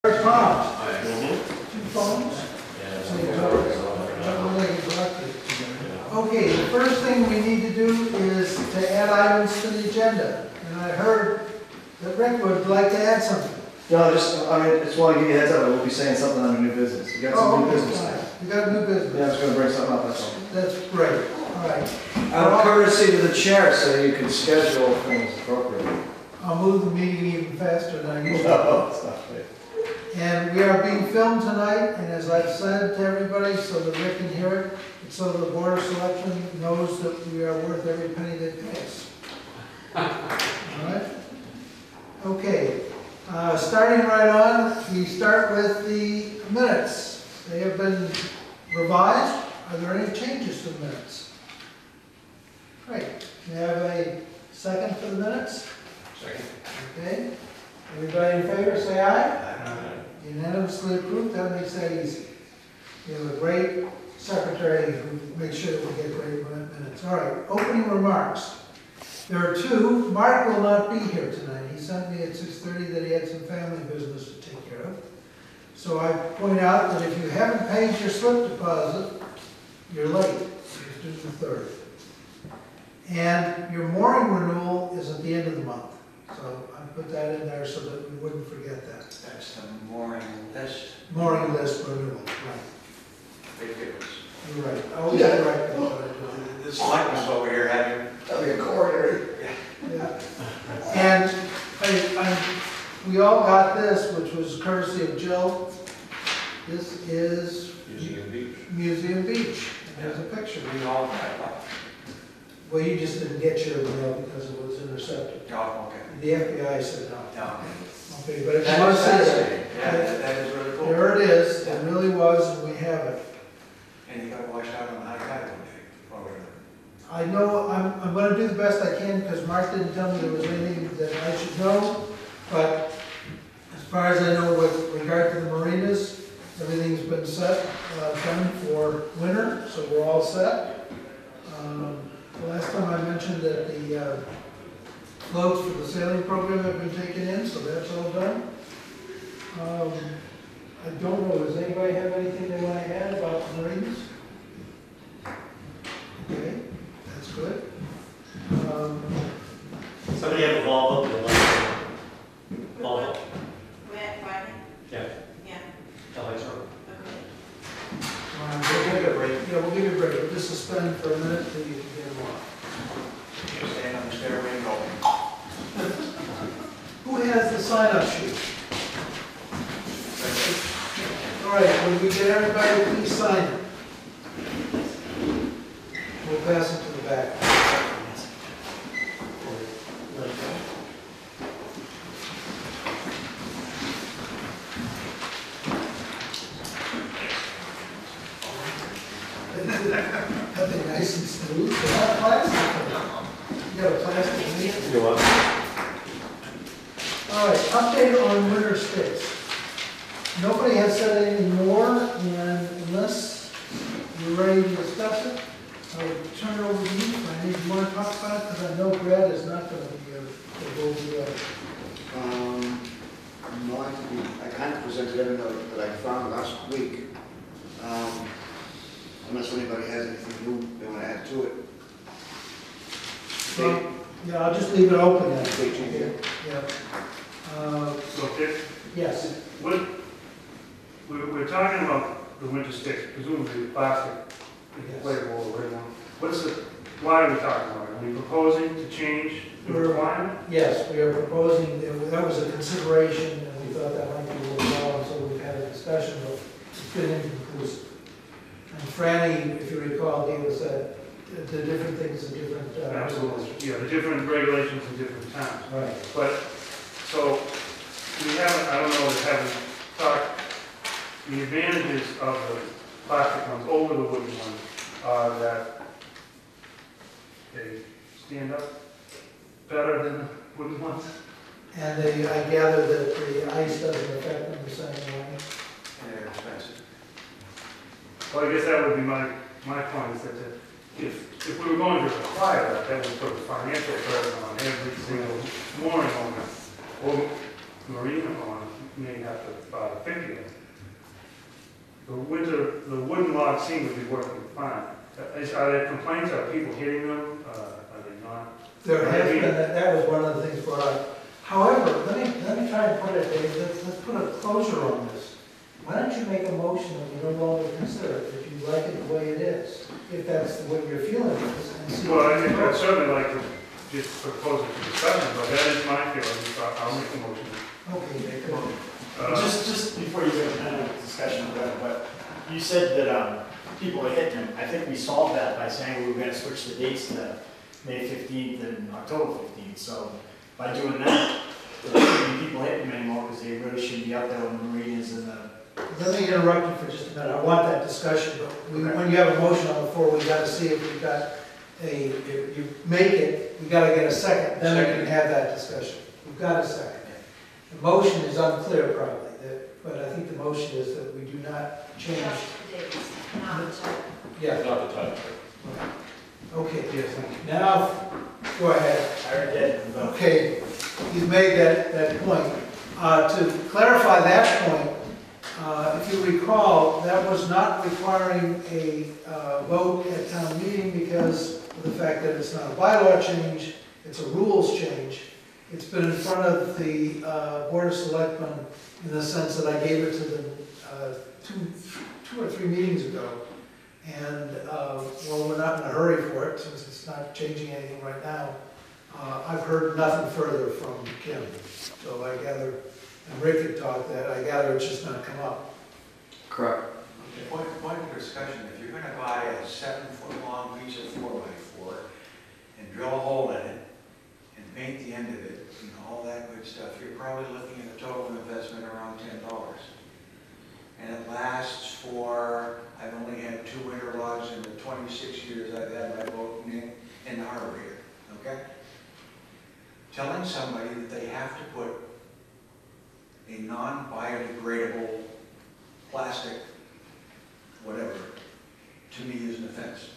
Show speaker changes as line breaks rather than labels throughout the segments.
Tom,
Mm-hmm.
two phones?
Yeah.
So you okay, the first thing we need to do is to add items to the agenda. And I heard that Rick would like to add something.
No, just want to give you a heads up, we'll be saying something on the new business. You got some new business.
Fine. You got new business?
Yeah, I was gonna bring something up, that's all.
That's great, all right.
Out of courtesy to the chair, so you can schedule things appropriately.
I'll move the meeting even faster than I usually do.
No, it's not fair.
And we are being filmed tonight, and as I've said to everybody, so that Rick can hear it, and so the Board of Selection knows that we are worth every penny they pay us. All right? Okay, starting right on, we start with the minutes. They have been revised. Are there any changes to the minutes? Great. May I have a second for the minutes?
Second.
Okay. Everybody in favor, say aye.
Aye.
Unanimously approved, that makes that easy. We have a great secretary who makes sure that we get great minutes. All right, opening remarks. There are two. Mark will not be here tonight. He sent me at 6:30 that he had some family business to take care of. So I point out that if you haven't paid your slip deposit, you're late. It's due the 3rd. And your mooring renewal is at the end of the month. So I put that in there so that we wouldn't forget that.
That's the mooring list.
Mooring list renewal, right.
Big difference.
You're right. Always correct.
The selectmen's over here having.
That'll be a coronary.
Yeah. And we all got this, which was courtesy of Jill. This is
Museum Beach.
Museum Beach. And there's a picture.
We all got one.
Well, you just didn't get your mail because it was intercepted.
Oh, okay.
The FBI said no.
No.
Okay, but if you
That
want
is
to see it,
fascinating. Yeah, that is really cool.
there it is. It really was, and we have it.
And you gotta watch out on the high tide one day. Or whatever.
I know, I'm going to do the best I can because Mark didn't tell me there was anything that I should know. But as far as I know with regard to the marinas, everything's been set, done for winter, so we're all set. The last time I mentioned that the floats for the sailing program have been taken in, so that's all done. I don't know, does anybody have anything they want to add about the marinas? Okay. That's good.
Somebody have a ball up in the left. Ball up.
Friday?
Yeah.
Yeah,
Tell us.
okay.
We'll give you a break. Yeah, we'll give you a break. We'll just suspend for a minute till you can get them off.
Stand on the stairway and go.
Who has the sign-up sheet? All right, when we get everybody, please sign it. We'll pass it to the back. That'd be nice and smooth. Is that plastic? You got a plastic meter?
You want?
All right, update on winter sticks. Nobody has said anything more, and unless you're ready to discuss it, I will turn it over to you. I need more to talk about it, because I know Brad is not going to be able to go
No, I kind of presented everything that I found last week. Unless anybody has anything new they want to add to it.
Well, yeah, I'll just leave it open then.
Stay tuned here.
Yeah.
So Dick,
Yes.
what, we're talking about the winter sticks, presumably the plastic, inflatable or whatever. What's the, why are we talking about it? Are we proposing to change the requirement?
Yes, we are proposing, that was a consideration, and we thought that might be worthwhile, so we've had a discussion, but it's been inconclusive. And Franny, if you recall, gave us the different things in different.
Absolutely, yeah, the different regulations in different towns.
Right.
But, so, we haven't, I don't know, we haven't talked, the advantages of the plastic ones over the wooden ones are that they stand up better than the wooden ones.
And I gather that the ice doesn't affect them the same way.
And they're expensive.
Well, I guess that would be my point, is that if we were going to require that, that would put a financial burden on every single mooring owner or marina owner may have to buy 50 of them. The wooden logs seem to be working fine. Are there complaints, are people hitting them, are they not?
There has been, that was one of the things brought up. However, let me try and put it, Dave, let's put a closure on this. Why don't you make a motion that you no longer consider it, if you like it the way it is, if that's what your feeling is, and see.
Well, I'd certainly like to just propose it to discussion, but that is my feeling, so I'll make a motion.
Okay, good.
Just before you get into the discussion, but you said that people are hitting them. I think we solved that by saying we were going to switch the dates to May 15th and October 15th. So by doing that, there shouldn't be people hitting them anymore because they really shouldn't be out there when the marinas and the...
Let me interrupt you for just a minute. I want that discussion, but when you have a motion on the floor, we got to see if we've got if you make it, we got to get a second, then we can have that discussion. We've got a second. The motion is unclear probably, but I think the motion is that we do not change.
Just the dates, not the time.
Yeah,
Not the time.
okay.
Yes, thank you.
Now, go ahead.
I already did.
Okay, you've made that point. To clarify that point, if you recall, that was not requiring a vote at town meeting because of the fact that it's not a bylaw change, it's a rules change. It's been in front of the Board of Selectmen in the sense that I gave it to them two or three meetings ago. And well, we're not in a hurry for it since it's not changing anything right now. I've heard nothing further from Kim. So I gather, and Rick had talked that, I gather it's just not come up.
Correct.
Point of discussion, if you're gonna buy a 7-foot-long piece of 4x4 and drill a hole in it and paint the end of it, and all that good stuff, you're probably looking at a total investment around $10. And it lasts for, I've only had 2 winter logs in the 26 years I've had my boat in the harbor here, okay? Telling somebody that they have to put a non-biodegradable plastic, whatever, to me is an offense.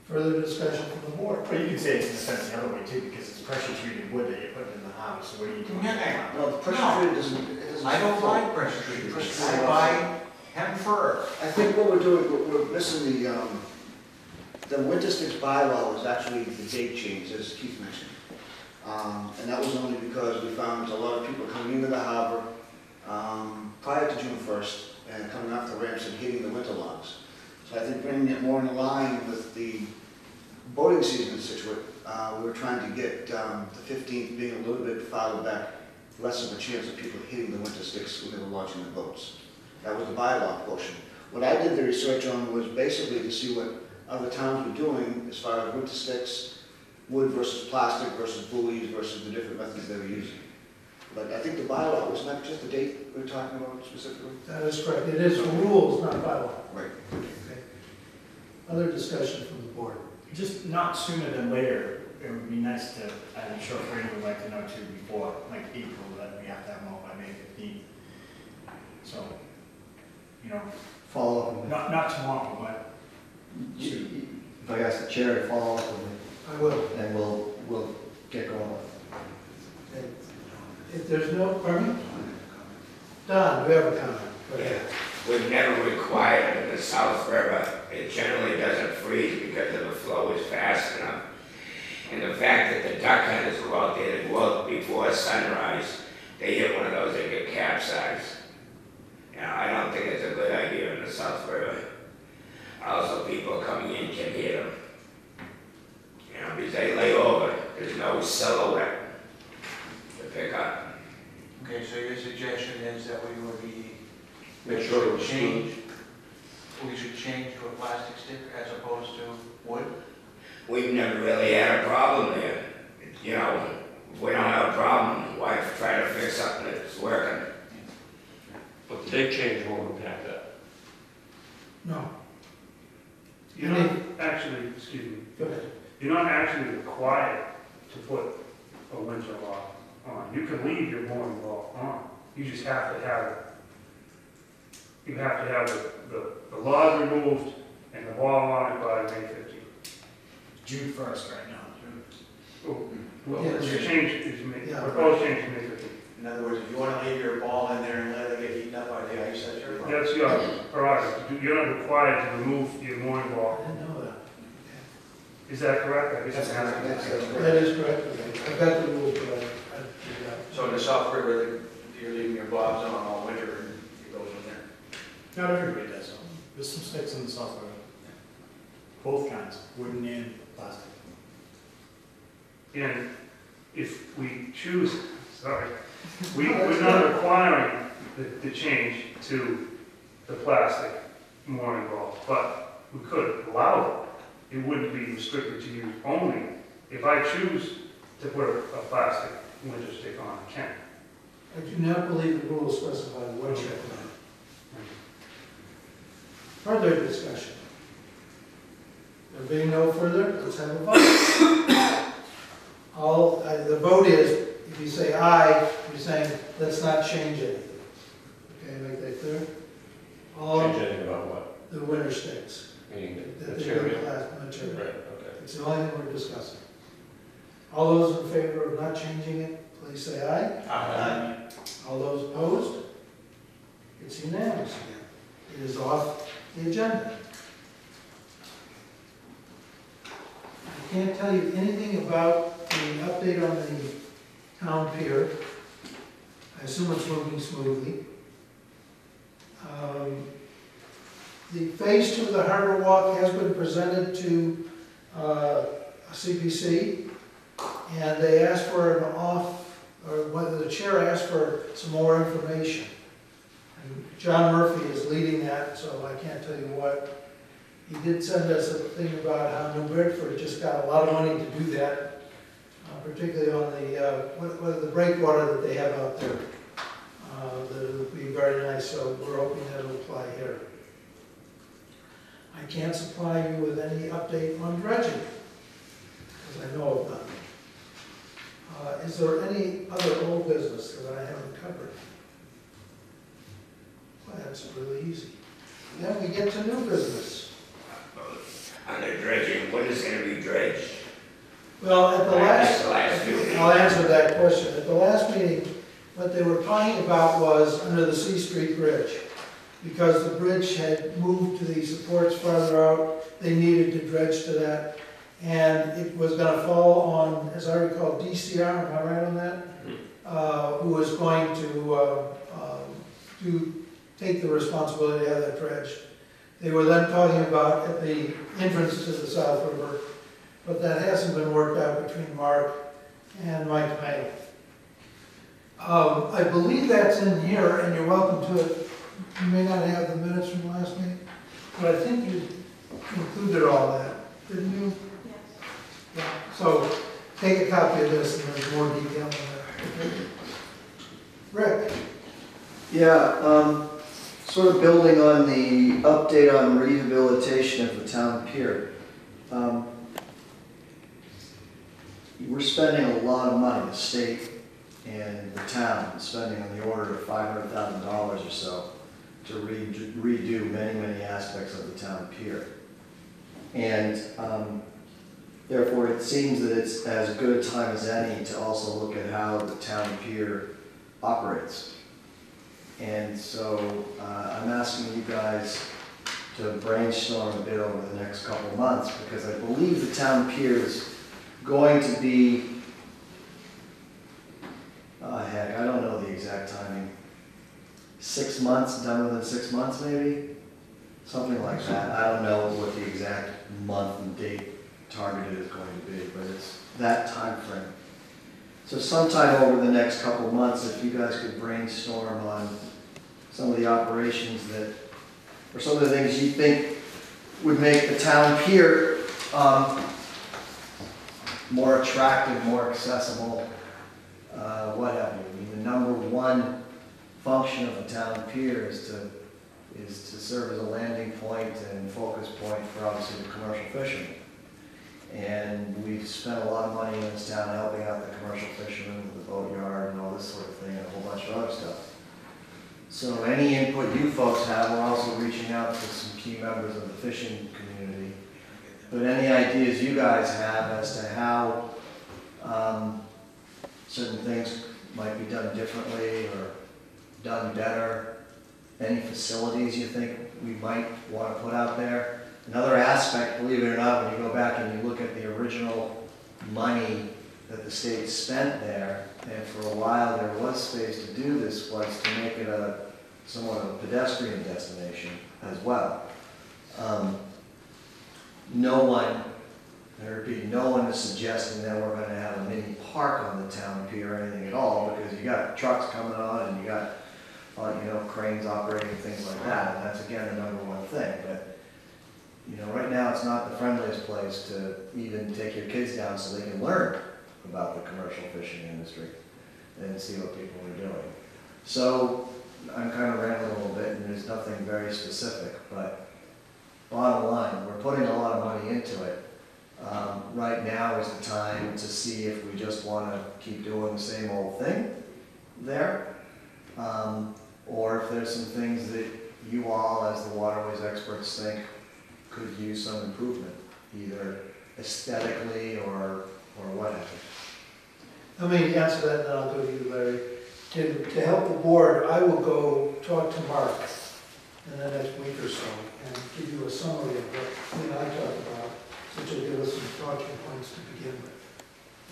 Further discussion from the board.
But you could say it's an offense the other way too, because it's pressure treated wood that you're putting in the house. So what are you doing?
No, the pressure treated doesn't.
I don't buy pressure treated. I buy hemp fur.
I think what we're doing, we're missing the winter sticks bylaw was actually the date change, as Keith mentioned. And that was only because we found a lot of people coming into the harbor prior to June 1st and coming off the ramps and hitting the winter logs. So I think bringing it more in line with the boating season in Scituate, we were trying to get the 15th being a little bit farther back, less of a chance of people hitting the winter sticks when they were launching the boats. That was the bylaw portion. What I did the research on was basically to see what other towns were doing as far as winter sticks, wood versus plastic versus buoys versus the different methods they were using. But I think the bylaw, wasn't that just the date we were talking about specifically?
That is correct. It is rules, not bylaw.
Right.
Okay. Other discussion from the board.
Just not sooner than later. It would be nice to, I'm sure Frank would like to know too, before like April, that we have to have them all by May 15th. So, you know,
Follow up with me.
not tomorrow, but
If I ask the chair to follow up with me,
I will.
and we'll get going.
Okay. If there's no, pardon me? Don, do you have a comment? Go ahead.
We've never required it in the South River. It generally doesn't freeze because the flow is fast enough. And the fact that the duck hunters go out there to work before sunrise, they hit one of those, they get capsized. You know, I don't think it's a good idea in the South River. Also, people coming in can hit them. You know, because they lay over, there's no silhouette to pick up.
Okay, so your suggestion is that we would be,
Make sure it was
change, we should change to a plastic stick as opposed to wood?
We've never really had a problem there. You know, if we don't have a problem, why try to fix something that's working?
But the date change won't impact that.
No.
You're not actually, excuse me,
Go ahead.
you're not actually required to put a winter log on. You can leave your mooring log on. You just have to have it. You have to have the log removed and the ball on it by May 15th.
June 1st right now.
Oh, well,
Yeah.
the change is May,
Yeah.
proposed change is May 15th.
In other words, if you wanna leave your ball in there and let it get eaten up by the ice, that's your problem.
That's your prerogative. You're not required to remove your mooring
I
ball.
didn't know that.
Is that correct? I guess I'm asking.
That is correct. I got the rule, but I figured out.
So in the South River, you're leaving your bobs on all winter and it goes in there.
Not everybody does, though. There's some sticks in the software. Both kinds, wooden and plastic.
And if we choose, sorry, we're not requiring the change to the plastic mooring ball, but we could allow it. It wouldn't be restricted to use only. If I choose to put a plastic winter stick on, I can.
I do not believe the rules specify what you have. Further discussion? There being no further, let's have a vote. The vote is, if you say aye, you're saying, let's not change anything. Okay, make that clear?
Change anything about what?
The winter sticks.
Meaning
The
the material?
material.
Right, okay.
It's the only thing we're discussing. All those in favor of not changing it, please say aye.
Aye.
All those opposed? It's unanimous again. It is off the agenda. I can't tell you anything about the update on the town pier. I assume it's moving smoothly. The phase 2 of the Harbor Walk has been presented to CPC, and they asked for whether the chair asked for some more information. And John Murphy is leading that, so I can't tell you what. He did send us a thing about how New Bedford just got a lot of money to do that, particularly on the breakwater that they have out there. That would be very nice, so we're hoping that'll apply here. I can't supply you with any update on dredging, because I know of none. Is there any other old business that I haven't covered? Well, that's really easy. Then we get to new business.
On the dredging, when is it going to be dredged?
Well, at the
The last meeting.
I'll answer that question. At the last meeting, what they were talking about was under the C Street Bridge. Because the bridge had moved to the supports farther out, they needed to dredge to that. And it was gonna fall on, as I recall, DCR, am I right on that? Who was going to take the responsibility of that dredge. They were then talking about at the entrance to the South River, but that hasn't been worked out between Mark and Mike May. I believe that's in here, and you're welcome to it. You may not have the minutes from last meeting, but I think you included all that, didn't you?
Yes.
Yeah. So take a copy of this, and there's more detail in there. Okay. Rick?
Yeah, sort of building on the update on rehabilitation of the town pier. We're spending a lot of money, the state and the town, is spending on the order of $500,000 or so to redo many, many aspects of the town pier. And therefore it seems that it's as good a time as any to also look at how the town pier operates. And so I'm asking you guys to brainstorm a bit over the next couple of months, because I believe the town pier is going to be, heck, I don't know the exact timing, 6 months, done within 6 months maybe? Something like that. I don't know what the exact month and date targeted is going to be, but it's that time frame. So sometime over the next couple of months, if you guys could brainstorm on some of the operations that, or some of the things you think would make the town pier more attractive, more accessible, what have you. I mean, the number one function of a town pier is to serve as a landing point and focus point for obviously the commercial fishermen. And we've spent a lot of money in this town helping out the commercial fishermen with the boatyard and all this sort of thing, and a whole bunch of other stuff. So any input you folks have, we're also reaching out to some key members of the fishing community. But any ideas you guys have as to how certain things might be done differently or done better? Any facilities you think we might want to put out there? Another aspect, believe it or not, when you go back and you look at the original money that the state spent there, and for a while there was space to do this, was to make it a somewhat of a pedestrian destination as well. No one, I repeat, no one is suggesting that we're going to have a mini park on the town pier or anything at all, because you got trucks coming on and you got, cranes operating, things like that, and that's again the number one thing. But right now it's not the friendliest place to even take your kids down so they can learn about the commercial fishing industry and see what people are doing. So I'm kind of rambling a little bit, and there's nothing very specific, but bottom line, we're putting a lot of money into it. Right now is the time to see if we just want to keep doing the same old thing there, or if there's some things that you all, as the waterways experts, think could use some improvement, either aesthetically or what have you.
Let me answer that, and then I'll go to you, Larry. To help the board, I will go talk to Mark in the next week or so and give you a summary of what I talked about, which will give us some talking points to begin with.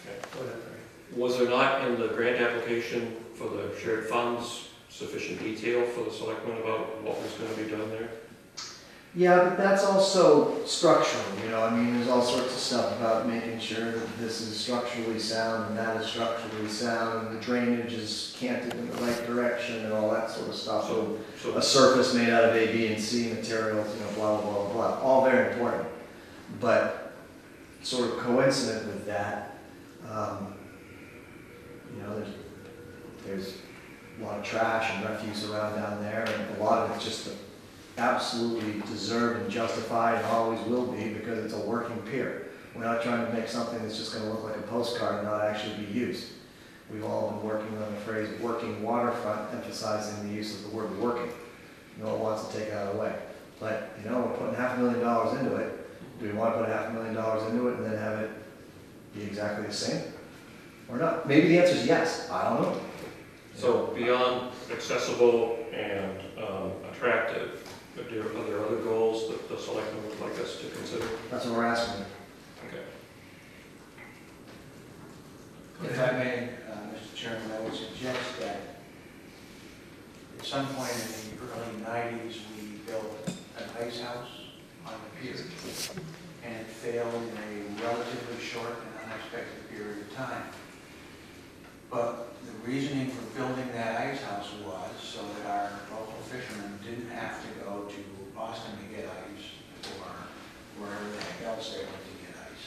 Okay.
Go ahead, Larry.
Was there not in the grant application for the shared funds sufficient detail for the selectmen about what was going to be done there?
Yeah, but that's also structural, there's all sorts of stuff about making sure that this is structurally sound and that is structurally sound, and the drainage is canted in the right direction and all that sort of stuff.
So
A surface made out of A, B, and C materials, blah, blah, blah, blah, all very important. But sort of coincident with that, there's a lot of trash and refuse around down there, and a lot of it's just absolutely deserved and justified and always will be, because it's a working pier. We're not trying to make something that's just going to look like a postcard and not actually be used. We've all been working on the phrase working waterfront, emphasizing the use of the word working. No one wants to take that away. But, we're putting $500,000 into it. Do we want to put $500,000 into it and then have it be exactly the same? Or not? Maybe the answer is yes. I don't know.
So beyond accessible and attractive, are there other goals that the selectmen would like us to consider?
That's what we're asking.
Okay.
If I may, Mr. Chairman, I would suggest that at some point in the early 90s, we built an ice house on the pier, and it failed in a relatively short and unexpected period of time. But the reasoning for building that ice house was so that our local fishermen didn't have to go to Boston to get ice, or wherever the heck else they went to get ice.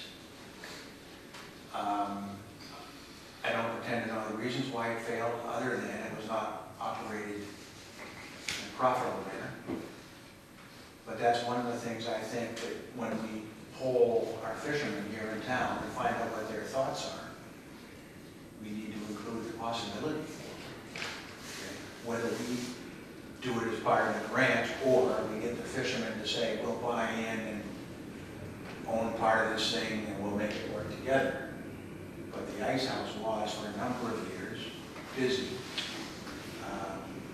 I don't pretend to know the reasons why it failed, other than it was not operated in a profitable manner. But that's one of the things I think that when we poll our fishermen here in town to find out what their thoughts are, we need to include the possibility for it. Okay? Whether we do it as part of the grant, or we get the fishermen to say, we'll buy in and own part of this thing and we'll make it work together. But the ice house was, for a number of years, busy.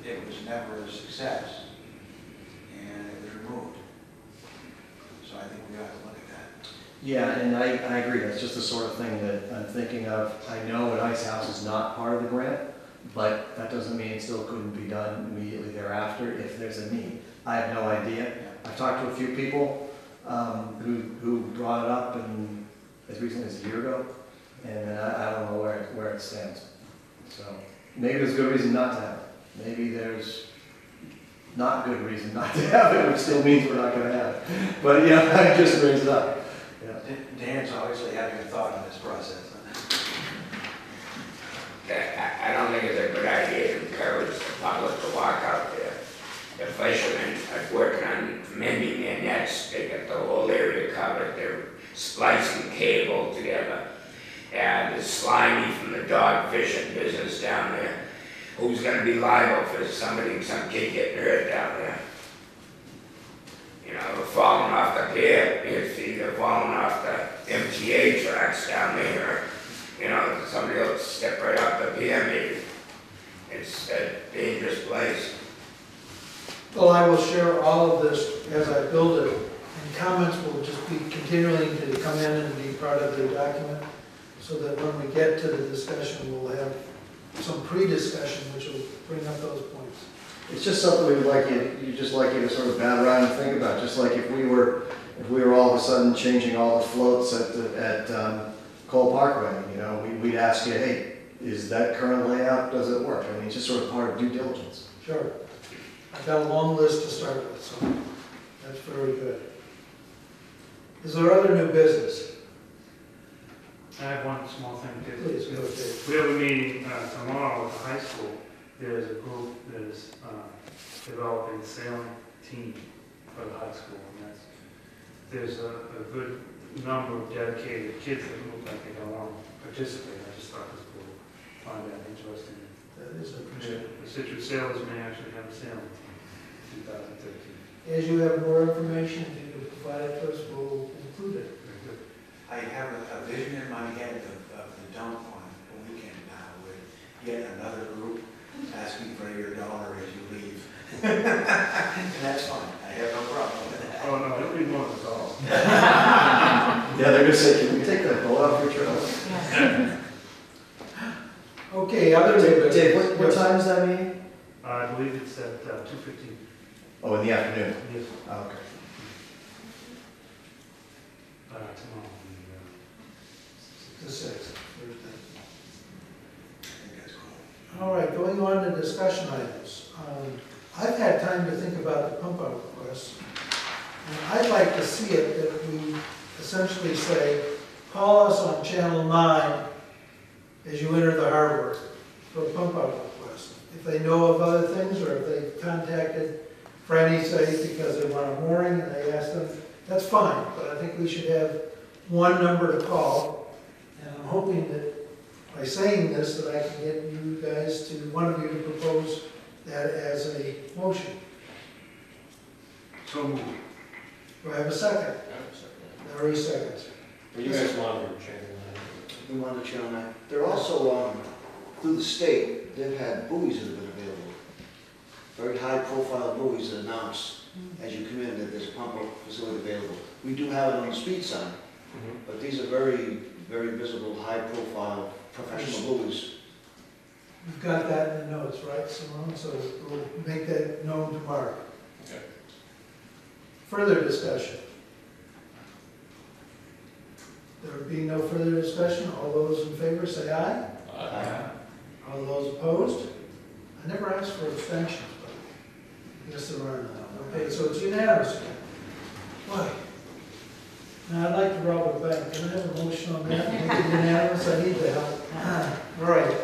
It was never a success, and it was removed. So I think we ought to look at that.
Yeah, and I agree. That's just the sort of thing that I'm thinking of. I know an ice house is not part of the grant, but that doesn't mean it still couldn't be done immediately thereafter if there's a need. I have no idea. I've talked to a few people who brought it up as recently as a year ago, and I don't know where it stands. So maybe there's a good reason not to have it. Maybe there's not good reason not to have it, which still means we're not going to have it. But I just raised it up. Yeah.
Dan's obviously having a thought on this process.
I don't think it's a good idea to encourage the public to walk out there. The fishermen are working on mending their nets. They got the whole area covered. They're splicing cable together. And it's slimy from the dog fishing business down there. Who's going to be liable for some kid getting hurt down there? Falling off the pier. It's either falling off the MTA tracks down there, or, somebody will step right off the pier maybe.
Well, I will share all of this as I build it, and comments will just be continuing to come in and be part of the document, so that when we get to the discussion, we'll have some pre-discussion, which will bring up those points.
It's just something we'd like you just like you to sort of bat around and think about, just like if we were all of a sudden changing all the floats at Cole Parkway, you know, we'd ask you, hey, is that current layout, does it work? I mean, it's just sort of part of due diligence.
Sure. I've got a long list to start with, so that's very good. Is there other new business?
I have one small thing too.
Please, go Dave.
We have a meeting tomorrow at the high school. There's a group that is developing a sailing team for the high school. And there's a good number of dedicated kids that look like they don't want to participate. I just thought this would find that interesting.
That is appreciated.
The Scituate Sailors may actually have a sailing team in 2013.
As you have more information to provide it to us, we'll include it.
Very good.
I have a vision in my head of the dump on a weekend now with yet another group asking for your dollar as you leave. And that's fine, I have no problem with that.
Oh, no, it'll be more than all.
Yeah, they're going to say, can we take that boat off your trailer?
Okay, other new business.
Dave, what time is that meeting?
I believe it's at 2:15.
Oh, in the afternoon?
Yes.
Oh, okay.
Tomorrow.
The 6th.
I think that's cool.
All right, going on to discussion items. I've had time to think about the pump out request. And I'd like to see it that we essentially say, call us on channel 9 as you enter the harbor for a pump out request. If they know of other things, or if they contacted Franny, say, because they want a mooring and they asked them, that's fine, but I think we should have one number to call. And I'm hoping that by saying this, that I can get you guys to, one of you to propose that as a motion.
So moved.
Do I have a second? Larry seconds.
Well, you guys want to change
We wanted to channel that. They're also, through the state, they've had buoys that have been available. Very high-profile buoys that announce as you come in that there's a pump-up facility available. We do have it on the speed sign, but these are very, very visible, high-profile, professional buoys.
You've got that in the notes, right, Simone? So we'll make that known to Mark.
Okay.
Further discussion? There being no further discussion, all those in favor say aye.
Aye.
All those opposed? I never asked for abstentions, but I guess there are none. Okay, so it's unanimous again. Why? Now, I'd like to rob a bank. Can I have a motion on that? Make it unanimous? I need the help. All right.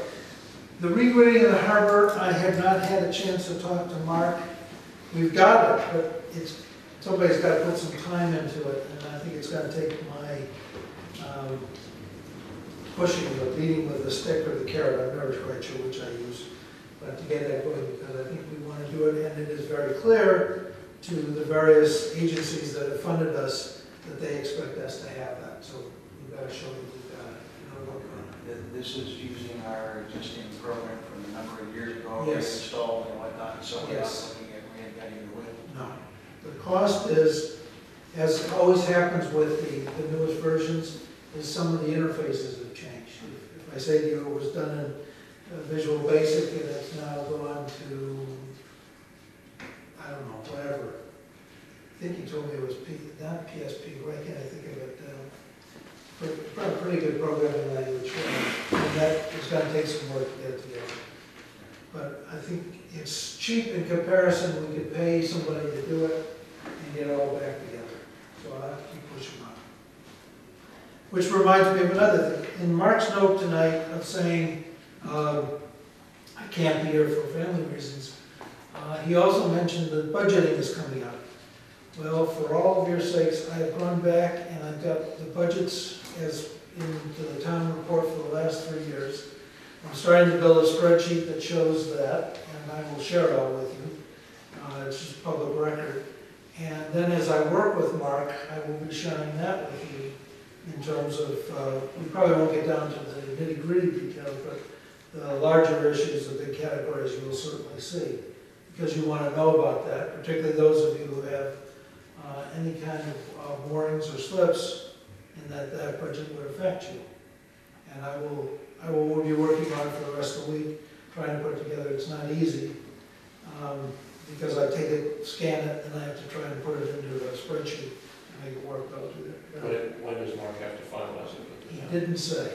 The regrading of the harbor, I have not had a chance to talk to Mark. We've got it, but somebody's got to put some time into it, and I think it's going to take my pushing or beating with the stick or the carrot. I'm never quite sure which I use, but to get that going, because I think we want to do it, and it is very clear to the various agencies that have funded us that they expect us to have that. So we've got to show them we've got it.
This is using our existing program from a number of years ago,
Yes.
installed and whatnot, so we're not
Yes.
looking at reinventing the wheel.
No. The cost is, as always happens with the newest versions, is some of the interfaces have changed. If I say to you it was done in Visual Basic and it's now gone to, I don't know, whatever. I think he told me it was not PSP, why can't I think of it? Pretty good programming language, and that is going to take some work to get it together. But I think it's cheap in comparison. We could pay somebody to do it and get it all back together. So I'll have to keep pushing on. Which reminds me of another thing. In Mark's note tonight of saying I can't be here for family reasons, he also mentioned that budgeting is coming up. Well, for all of your sakes, I've gone back and I've got the budgets as into the town report for the last 3 years. I'm starting to build a spreadsheet that shows that, and I will share it all with you. It's just public record. And then as I work with Mark, I will be sharing that with you in terms of, we probably won't get down to the nitty-gritty details, but the larger issues, the big categories, you will certainly see. because you want to know about that, particularly those of you who have any kind of moorings or slips, and that budget would affect you. And I will be working on it for the rest of the week, trying to put it together. It's not easy, because I take it, scan it, and I have to try and put it into a spreadsheet and make it work out to that.
When does Mark have to finalize it?
He didn't say.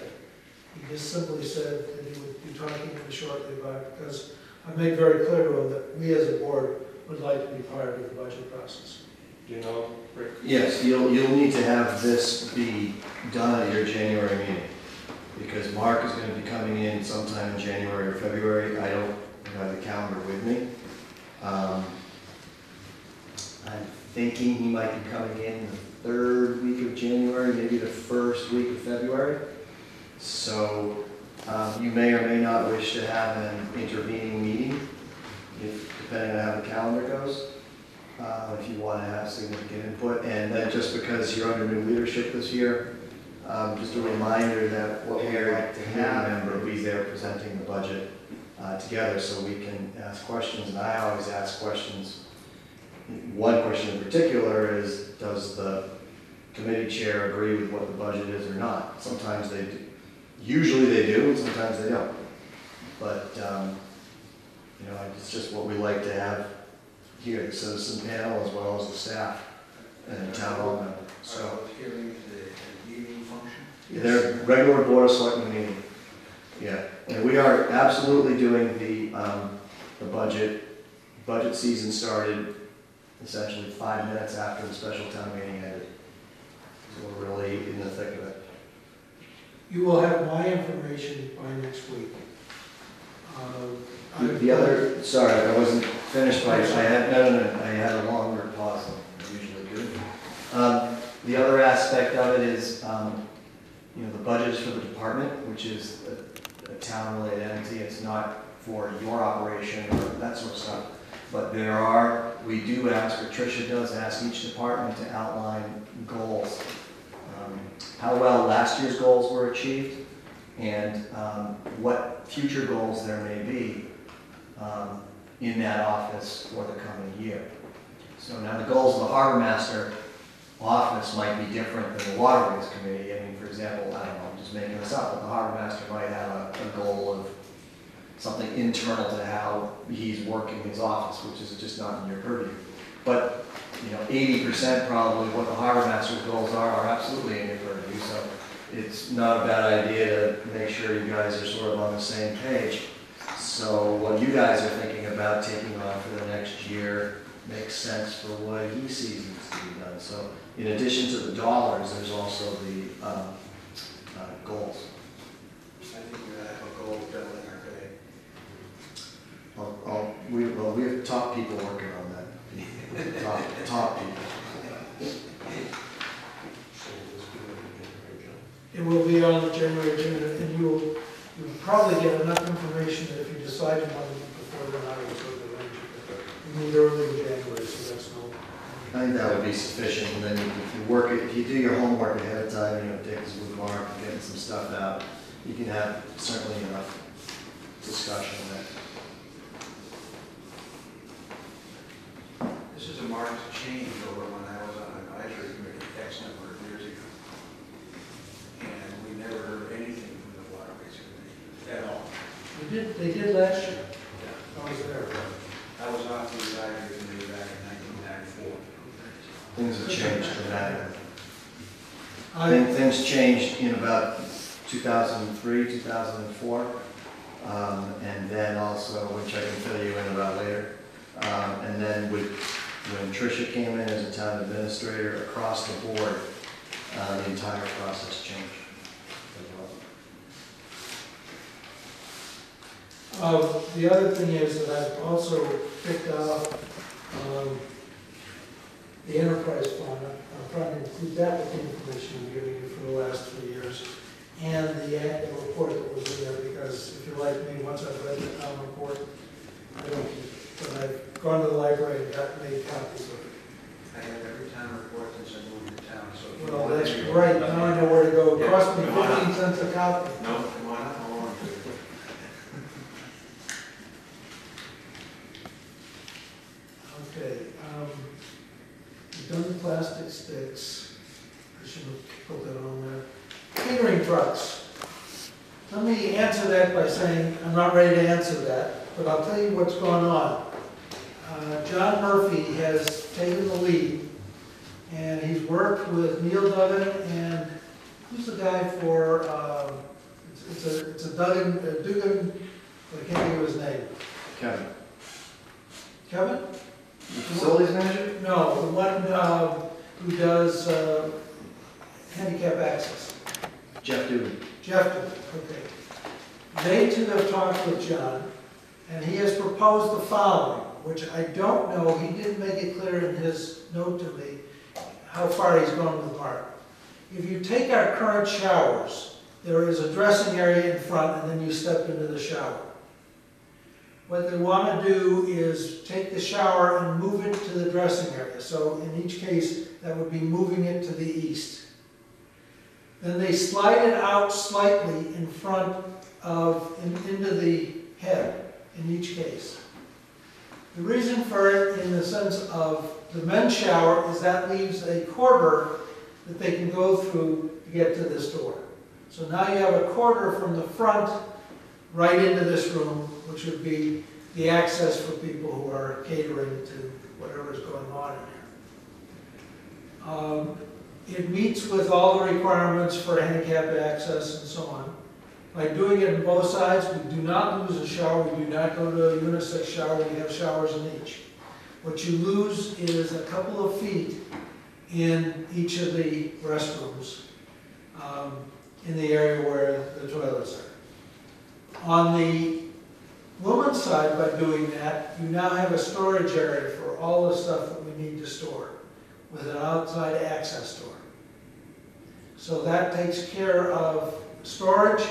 He just simply said that he would be talking to me shortly about it, because I made very clear to him that we as a board would like to be part of the budget process.
Do you know, Rick?
Yes, you'll need to have this be done at your January meeting, because Mark is going to be coming in sometime in January or February. I don't have the calendar with me. I'm thinking he might be coming in the 3rd week of January, maybe the 1st week of February. So you may or may not wish to have an intervening meeting, depending on how the calendar goes, if you want to have significant input. And then just because you're under new leadership this year, just a reminder that what we like to have, member be there presenting the budget together so we can ask questions. And I always ask questions. One question in particular is, does the committee chair agree with what the budget is or not? Sometimes they do. Usually they do, and sometimes they don't. But, you know, it's just what we like to have here, the citizen panel as well as the staff and the town hall member. So,
hearings, the evening function?
they're regular board of selectmen meeting. Yeah, and we are absolutely doing the budget. Budget season started essentially 5 minutes after the special town meeting ended. So we're really in the thick of it.
You will have my information by next week.
The other, sorry, I wasn't finished by, I had a longer pause than I usually do. The other aspect of it is, you know, the budget is for the department, which is a town-related entity. It's not for your operation or that sort of stuff. But we do ask, or Tricia does ask each department to outline goals. How well last year's goals were achieved, and what future goals there may be in that office for the coming year. So now the goals of the harbor master office might be different than the waterways committee. I mean, for example, I don't know, I'm just making this up, but the harbor master might have a goal of something internal to how he's working his office, which is just not in your purview. But, you know, 80% probably what the harbor master's goals are absolutely in your purview. So it's not a bad idea to make sure you guys are sort of on the same page. So what you guys are thinking about taking on for the next year makes sense for what he sees needs to be done. So in addition to the dollars, there's also the goals.
I think you have a goal building our day.
We have top people working on that. top people.
It will be on the January agenda, and you'll probably get enough information that if you decide to want to before then, I will sort of arrange it. We meet early in January, so that's no.
I think that would be sufficient, and then if you work it, if you do your homework ahead of time, you know, take this with Mark and getting some stuff out, you can have certainly enough discussion on that.
This is a marked change over when I was on an advisory committee X number of years ago. And we never heard anything from the waterways committee at all.
They did last year. I was there.
I was off the advisory committee back in 1994.
Things have changed dramatically.
I-
Things changed in about 2003, 2004, and then also, which I can fill you in about later. And then when Tricia came in as a town administrator across the board, the entire process changed as well.
The other thing is that I've also picked up the enterprise fund. I'm trying to include that with the information I'm giving you for the last 3 years, and the annual report that was in there, because if you're like me, once I've read the town report, I don't keep it. But I've gone to the library and made copies of it.
I have every town report since I moved to town, so. if you
Well,
want
that's
to-
great. Now I know where to go. It cost me
Yeah, come on up.
15 cents a copy.
No, come on up, I want to.
trucks. Let me answer that by saying, I'm not ready to answer that, but I'll tell you what's going on. John Murphy has taken the lead, and he's worked with Neil Duggan and who's the guy for, it's a Dugan, I can't think of his name.
Kevin.
Kevin?
Facilities manager?
No, the one who does handicap access.
Jeff Dewey.
Jeff, okay. They too have talked with John, and he has proposed the following, which I don't know, he didn't make it clear in his note to me how far he's going with Mark. If you take our current showers, there is a dressing area in front, and then you step into the shower. What they want to do is take the shower and move it to the dressing area. So in each case, that would be moving it to the east. Then they slide it out slightly in front of, into the head in each case. The reason for it in the sense of the men's shower is that leaves a corridor that they can go through to get to this door. So now you have a corridor from the front right into this room, which would be the access for people who are catering to whatever's going on in there. It meets with all the requirements for handicap access and so on. By doing it on both sides, we do not lose a shower. We do not go to a unisex shower. We have showers in each. What you lose is a couple of feet in each of the restrooms in the area where the toilets are. On the woman's side, by doing that, you now have a storage area for all the stuff that we need to store with an outside access door. So that takes care of storage,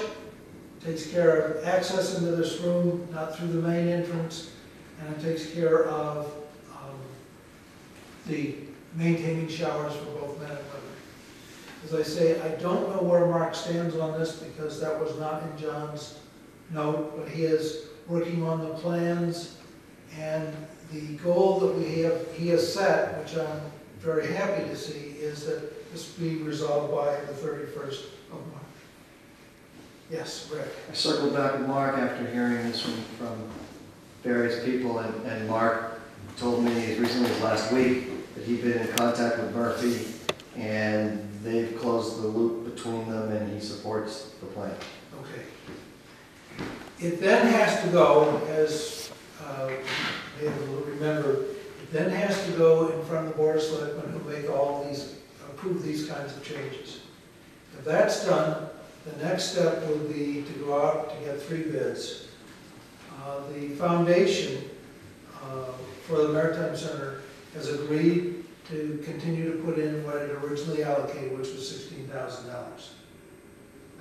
takes care of access into this room, not through the main entrance, and it takes care of the maintaining showers for both men and women. As I say, I don't know where Mark stands on this because that was not in John's note, but he is working on the plans, and the goal that he has set, which I'm very happy to see, is that this be resolved by the 31st of March. Yes, Rick.
I circled back with Mark after hearing this from various people, and Mark told me as recently as last week that he'd been in contact with Murphy, and they've closed the loop between them, and he supports the plan.
Okay. It then has to go, as David will remember, it then has to go in front of the Board of Selectmen who make all these, approve these kinds of changes. If that's done, the next step would be to go out to get 3 bids. The foundation for the Maritime Center has agreed to continue to put in what it originally allocated, which was $16,000.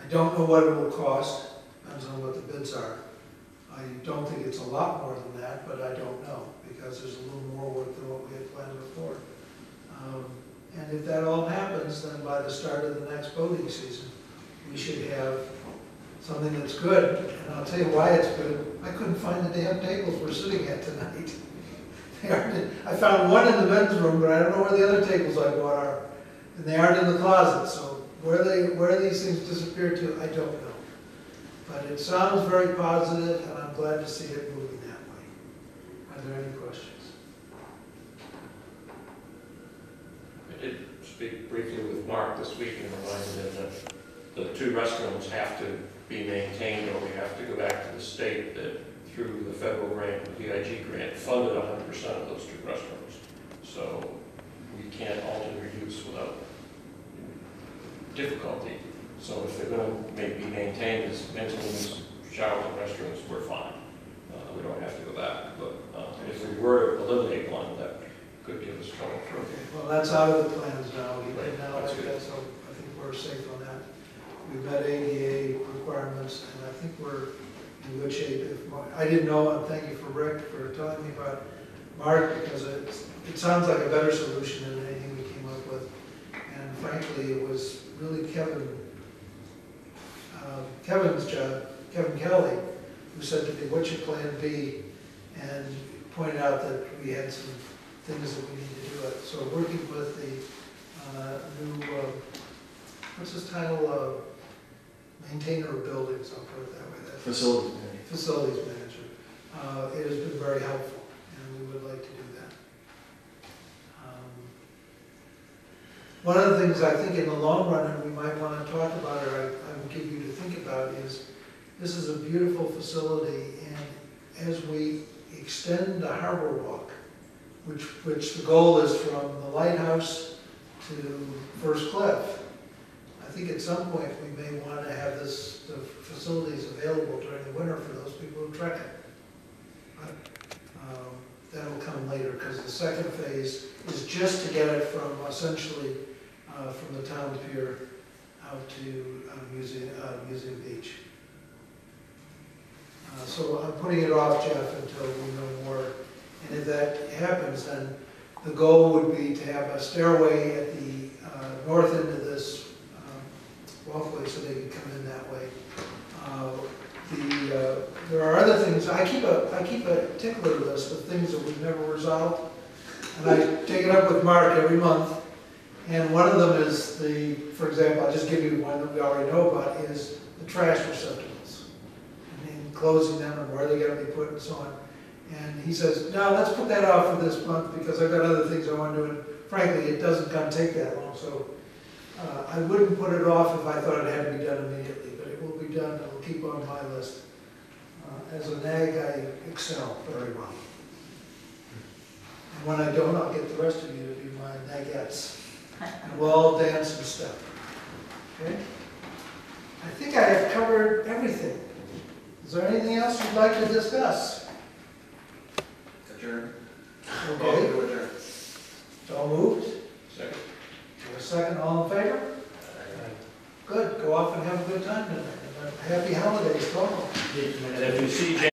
I don't know what it will cost, depends on what the bids are. I don't think it's a lot more than that, but I don't know, because there's a little more work than what we had planned before. And if that all happens, then by the start of the next boating season, we should have something that's good. And I'll tell you why it's good. I couldn't find the damn tables we're sitting at tonight. I found one in the men's room, but I don't know where the other tables I bought are. And they aren't in the closet, so where these things disappear to, I don't know. But it sounds very positive, and I'm glad to see it moving that way. Are there any questions?
I did speak briefly with Mark this week and reminded him that the 2 restrooms have to be maintained, or we have to go back to the state that through the federal grant, the DIG grant, funded 100% of those 2 restrooms. So we can't alter and reduce without difficulty. So if they're going to be maintained as maintenance showers and restrooms, we're fine. We don't have to go back. But if we were to eliminate one, that could give us trouble.
Okay, well, that's out of the plans now.
Right,
Now
that's good.
so I think we're safe on that. We've met ADA requirements, and I think we're in good shape. I didn't know, and thank you for Rick for telling me about Mark, because it sounds like a better solution than anything we came up with. And frankly, it was really Kevin's job, Kevin Kelly, who said to me, "What's your plan B?" and pointed out that we had some things that we need to do it. So working with the new, what's his title? maintainer of buildings, I'll put it that way. That's
Facilities manager.
facilities manager. It has been very helpful, and we would like to do that. One of the things I think in the long run, and we might want to talk about, or I would give you to think about, is this is a beautiful facility, and as we extend the harbor walk, which the goal is from the lighthouse to First Cliff, I think at some point we may want to have the facilities available during the winter for those people who trek it. But that'll come later, because the second phase is just to get it from essentially from the town pier out to Museum Beach. So I'm putting it off, Jeff, until we know more. And if that happens, then the goal would be to have a stairway at the north end of this walkway so they can come in that way. There are other things. I keep a tickler list of things that we've never resolved, and I take it up with Mark every month. And one of them is for example, I'll just give you one that we already know about, is the trash receptacles, and closing them and where they're going to be put and so on. And he says, no, let's put that off for this month because I've got other things I want to do. And frankly, it doesn't come take that long. So I wouldn't put it off if I thought it had to be done immediately, but it will be done. It will keep on my list. As a nag, I excel very well. And when I don't, I'll get the rest of you to be my nagettes. And we'll all dance and step. Okay? I think I have covered everything. Is there anything else you'd like to discuss?
Adjourn.
Okay.
Adjourn.
So moved.
Second.
For a second, all in favor? Good. Go off and have a good time tonight. Happy holidays, Tom.
And if you see Jan